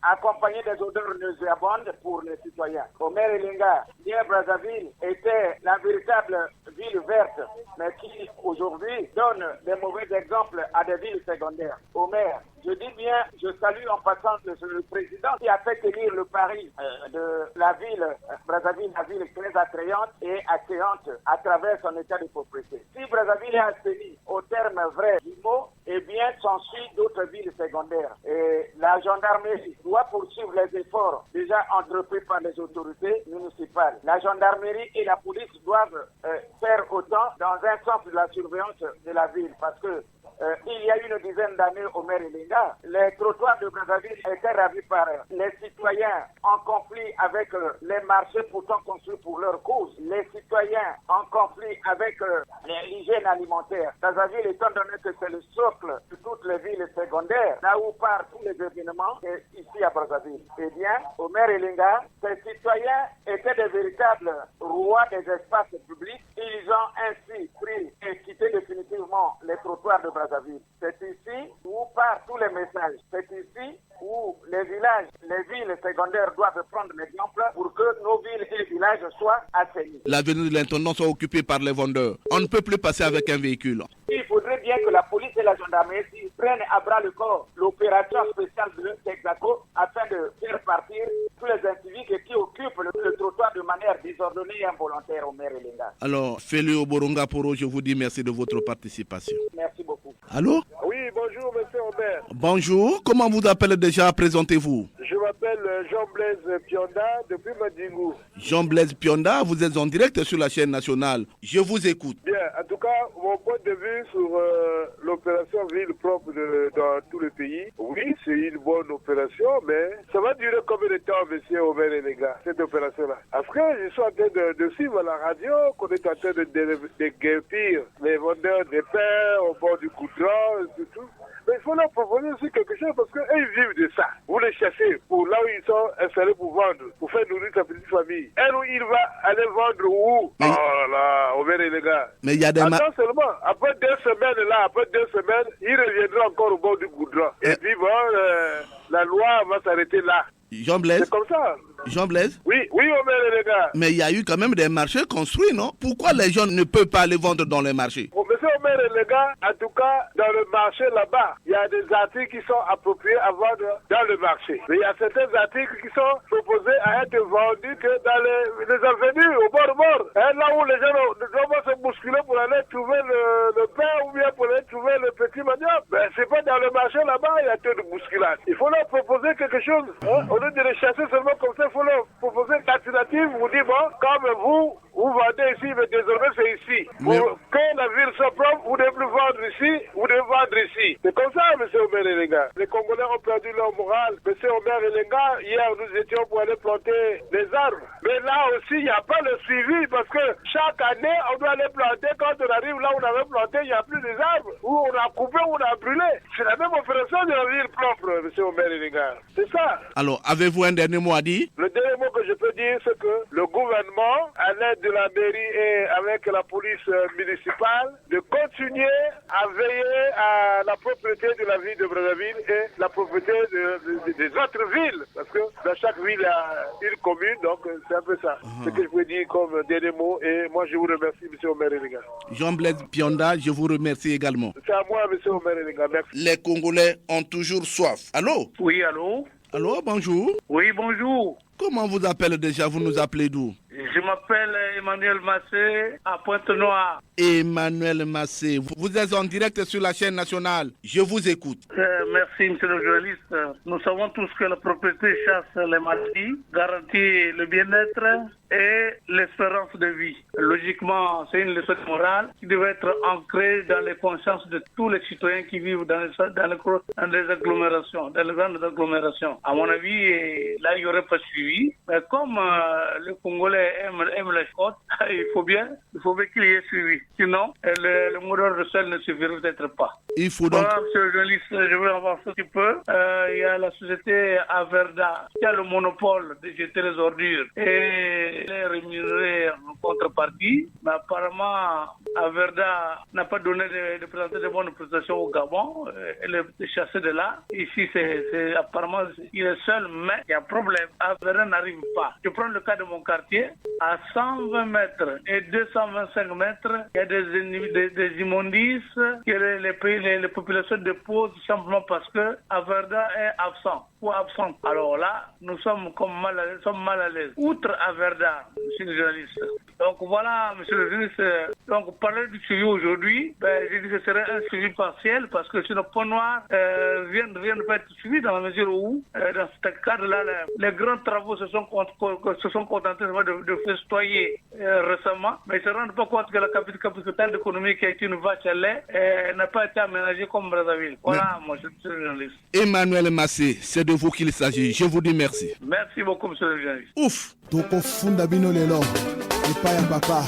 accompagné des odeurs nauséabondes pour les citoyens. Omer Elinga, hier Brazzaville était la véritable ville verte, mais qui aujourd'hui donne des mauvais exemples à des villes secondaires. Omer, je dis bien, je salue en passant le président qui a fait élire le pari de la ville, Brazzaville, la ville très attrayante et accueillante à travers son état de propriété. Si Brazzaville est assainie au terme vrai du mot, eh bien, s'ensuit d'autres villes secondaires. Et la gendarmerie doit poursuivre les efforts déjà entrepris par les autorités municipales. La gendarmerie et la police doivent faire autant dans un sens de la surveillance de la ville parce que il y a une dizaine d'années au maire Elinga, les trottoirs de Brazzaville étaient ravis par les citoyens en conflit avec les marchés pourtant construits pour leur cause, les citoyens en conflit avec l'hygiène alimentaire. Brazzaville, étant donné que c'est le socle de toutes les villes secondaires, là où partent tous les événements, et ici à Brazzaville. Eh bien, au maire Elinga, ces citoyens étaient des véritables rois des espaces publics. Ils ont ainsi pris et quitté définitivement les trottoirs de Brazzaville. C'est ici où partent tous les messages. C'est ici où les villages, les villes secondaires doivent prendre l'exemple pour que nos villes et villages soient assainis. L'avenue de l'intendant soit occupée par les vendeurs. On ne peut plus passer avec un véhicule. Il faudrait bien que la police et la gendarmerie prennent à bras le corps l'opération spéciale de Texaco afin de faire partir tous les inciviques qui occupent le trottoir de manière désordonnée et involontaire au maire Elinga. Alors, Félio Boronga Poro, je vous dis merci de votre participation. Merci beaucoup. Allô? Oui, bonjour, monsieur Robert. Bonjour, comment vous appelez déjà? Présentez-vous. Je m'appelle Jean-Blaise Pionda depuis Madingou. Jean-Blaise Pionda, vous êtes en direct sur la chaîne nationale. Je vous écoute. Bien, en tout cas, mon point de vue sur l'opération ville propre dans tout le pays, oui, c'est une bonne opération, mais ça va durer combien de temps, monsieur Omer Elinga, cette opération-là? Après, je suis en train de suivre à la radio qu'on est en train de guerpir les vendeurs de pain au bord du goudron et tout. Mais il faut leur proposer aussi quelque chose parce qu'eux, ils vivent de ça. Vous les chassez pour là où ils sont installés pour vendre, pour faire nourrir sa petite famille. Elle, où il va aller vendre où? Mais... Oh là là, Omer Elinga. Mais il y a des... Attends seulement, après 2 semaines, il reviendra encore au bord du goudron. Et puis bon, la loi va s'arrêter là. Jean-Blaise. C'est comme ça. Jean-Blaise? Oui, Omer Elinga. Mais il y a eu quand même des marchés construits, non? Pourquoi les gens ne peuvent pas aller vendre dans les marchés? Monsieur Omer Elinga, en tout cas, dans le marché là-bas, il y a des articles qui sont appropriés à vendre dans le marché. Mais il y a certains articles qui sont proposés à être vendus que dans les avenues, au bord. Là où les gens doivent se bousculer pour aller trouver le pain ou bien pour aller trouver le petit manioc. Mais c'est pas dans le marché là-bas, il y a de bousculade. Il faut leur proposer quelque chose. Au lieu de les chasser seulement comme ça, il faut leur proposer une alternative. Vous dites, bon, comme vous vendez ici, mais désormais c'est ici. Mais... Pour que la ville soit propre, vous devez plus vendre ici, vous devez vendre ici. C'est comme ça, monsieur Omer Elinga. Les Congolais ont perdu leur morale. Monsieur Omer Elinga, hier nous étions pour aller planter des arbres. Mais là aussi, il n'y a pas le suivi parce que chaque année, on doit aller planter. Quand on arrive là où on avait planté, il n'y a plus des arbres. Où on a coupé, où on a brûlé. C'est la même opération de la ville propre, monsieur Omer Elinga. C'est ça. Alors, avez-vous un dernier mot à dire? Le dernier mot que je peux dire, c'est que le gouvernement, à l'aide de la mairie et avec la police municipale, de continuer à veiller à la propriété de la ville de Brazzaville et la propriété des autres villes. Parce que dans chaque ville, il y a une commune, donc c'est un peu ça. Ce que je peux dire comme dernier mot. Et moi, je vous remercie, M. Omer Elenga. Jean-Blaise Pionda, je vous remercie également. C'est à moi, M. Omer Elenga. Merci. Les Congolais ont toujours soif. Allô? Oui, allô? Allô, bonjour. Oui, bonjour. Comment vous appelez déjà? Vous nous appelez d'où? Je m'appelle Emmanuel Massé, à Pointe-Noire. Emmanuel Massé, vous êtes en direct sur la chaîne nationale. Je vous écoute. Merci, monsieur le journaliste. Nous savons tous que la propriété chasse les maladies, garantit le bien-être et l'espérance de vie. Logiquement, c'est une leçon morale qui devait être ancrée dans les consciences de tous les citoyens qui vivent dans les agglomérations, dans les grandes agglomérations. À mon avis, là, il n'y aurait pas suivi. Mais comme le Congolais aime les choses, il faut bien qu'il y ait suivi. Sinon, le mot d'ordre seul ne suffirait peut-être pas. Il faut donc... Voilà, monsieur le journaliste, je veux avancer un petit peu. Il y a la société Averda qui a le monopole de jeter les ordures et les rémunérer en contrepartie. Mais apparemment, Averda n'a pas donné de présenter de bonnes prestations au Gabon. Elle est chassée de là. Ici, c'est apparemment, il est seul, mais il y a un problème. Averda n'arrive pas. Je prends le cas de mon quartier. À 120 mètres et 225 mètres, il y a des immondices que les populations déposent simplement parce que Averda est absent ou absente. Alors là, nous sommes mal à l'aise. Outre Averda, monsieur le journaliste. Donc voilà, monsieur le journaliste. Donc parler du suivi aujourd'hui, j'ai dit que ce serait un suivi partiel parce que sur le point noir vient de pas être suivi dans la mesure où, dans ce cadre-là, les grands travaux se sont contentés de festoyer récemment, mais ils ne se rendent pas compte que la capitale économique qui a été une vache à lait n'a pas été aménagée comme Brazzaville. Voilà, monsieur le journaliste. Emmanuel Massé, c'est de vous qu'il s'agit. Je vous dis merci. Merci beaucoup, monsieur le journaliste. Ouf! Toko funda bino lelo. Epa ya papa.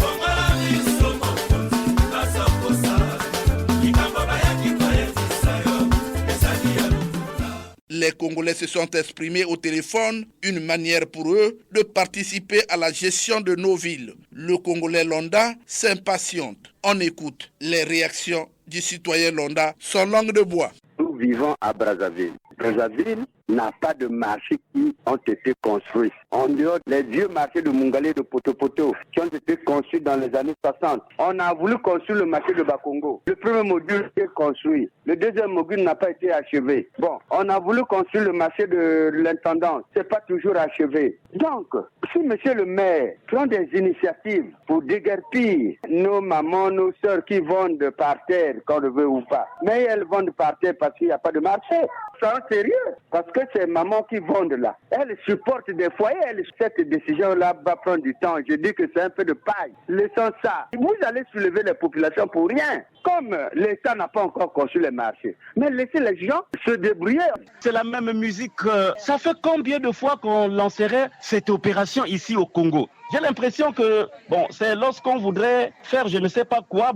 Les Congolais se sont exprimés au téléphone, une manière pour eux de participer à la gestion de nos villes. Le Congolais Londa s'impatiente. On écoute les réactions du citoyen Londa sans langue de bois. Nous vivons à Brazzaville. Brazzaville n'a pas de marchés qui ont été construits. En dehors des vieux marchés de Mungale et de Potopoto qui ont été construits dans les années 60. On a voulu construire le marché de Bakongo. Le premier module est construit. Le deuxième module n'a pas été achevé. Bon, on a voulu construire le marché de l'intendance. C'est pas toujours achevé. Donc, si monsieur le maire prend des initiatives pour déguerpir nos mamans, nos sœurs qui vendent par terre, qu'on le veut ou pas, mais elles vendent par terre parce qu'il n'y a pas de marché. C'est sérieux. Parce que ces mamans qui vendent là, elles supportent des foyers. Cette décision-là va prendre du temps. Je dis que c'est un peu de paille. Laissons ça. Vous allez soulever les populations pour rien. Comme l'État n'a pas encore construit les marchés. Mais laissez les gens se débrouiller. C'est la même musique. Ça fait combien de fois qu'on lancerait cette opération ici au Congo? J'ai l'impression que, c'est lorsqu'on voudrait faire je ne sais pas quoi,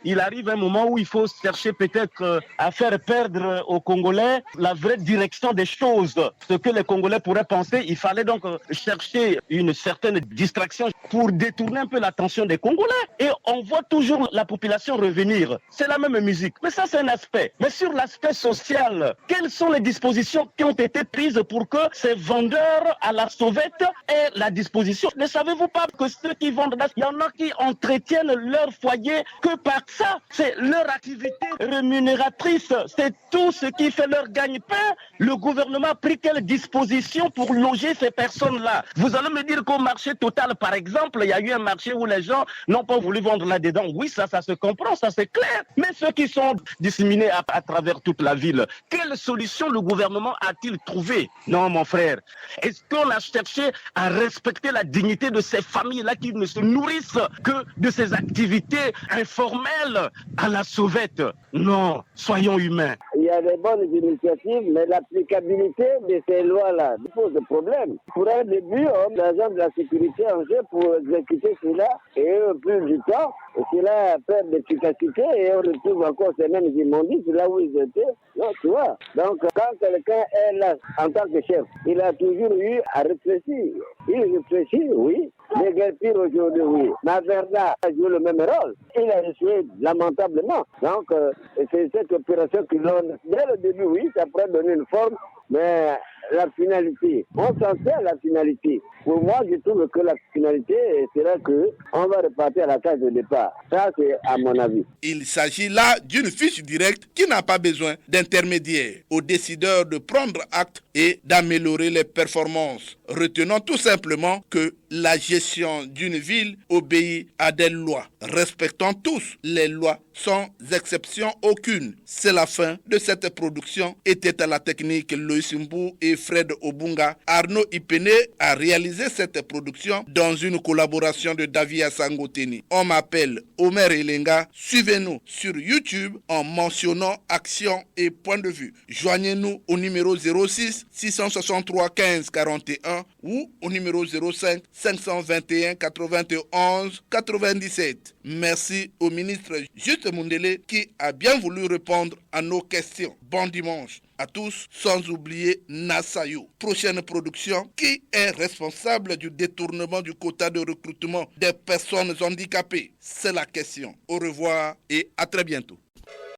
il arrive un moment où il faut chercher peut-être à faire perdre aux Congolais la vraie direction des choses. Ce que les Congolais pourraient penser, il fallait donc chercher une certaine distraction pour détourner un peu l'attention des Congolais. Et on voit toujours la population revenir. C'est la même musique. Mais ça, c'est un aspect. Mais sur l'aspect social, quelles sont les dispositions qui ont été prises pour que ces vendeurs à la sauvette aient la disposition? Ne savez-vous pas que ceux qui vendent là, il y en a qui entretiennent leur foyer que par ça? C'est leur activité rémunératrice. C'est tout ce qui fait leur gagne-pain. Le gouvernement a pris quelles dispositions pour loger ces personnes-là? Vous allez me dire qu'au marché Total, par exemple, il y a eu un marché où les gens n'ont pas voulu vendre là-dedans. Oui, ça se comprend, ça c'est clair. Mais ceux qui sont disséminés à travers toute la ville, quelle solution le gouvernement a-t-il trouvé? Non, mon frère. Est-ce qu'on a cherché à respecter la dignité de ces familles-là qui ne se nourrissent que de ces activités informelles à la sauvette? Non, soyons humains. Il y a des bonnes initiatives, mais l'applicabilité de ces lois-là pose problème. Pour un début, l'agent de la sécurité en jeu pour exécuter cela et plus du temps, cela perd d'efficacité et on retrouve encore ces mêmes immondices là où ils étaient. Non, tu vois. Donc, quand quelqu'un est là en tant que chef, il a toujours eu à réfléchir. Il réfléchit, oui. Mais Guerpire aujourd'hui, oui. Maverda a joué le même rôle. Il a échoué lamentablement. Donc, c'est cette opération qui donne, dès le début, oui, ça pourrait donner une forme, mais la finalité. On s'en sert à la finalité. Pour moi, je trouve que la finalité sera qu'on va repartir à la case de départ. Ça, c'est à mon avis. Il s'agit là d'une fiche directe qui n'a pas besoin d'intermédiaire. Aux décideurs de prendre acte et d'améliorer les performances. Retenons tout simplement que la gestion d'une ville obéit à des lois. Respectons tous les lois sans exception aucune. C'est la fin de cette production. Était à la technique Loïs Mbou et Fred Obunga. Arnaud Ipene a réalisé cette production dans une collaboration de David Assangoteni. On m'appelle Omer Elenga. Suivez-nous sur YouTube en mentionnant Action et Point de Vue. Joignez-nous au numéro 06 663 15 41 ou au numéro 05 521 91 97. Merci au ministre Juste Mundele qui a bien voulu répondre à nos questions. Bon dimanche à tous, sans oublier Nasayo. Prochaine production, qui est responsable du détournement du quota de recrutement des personnes handicapées? C'est la question. Au revoir et à très bientôt.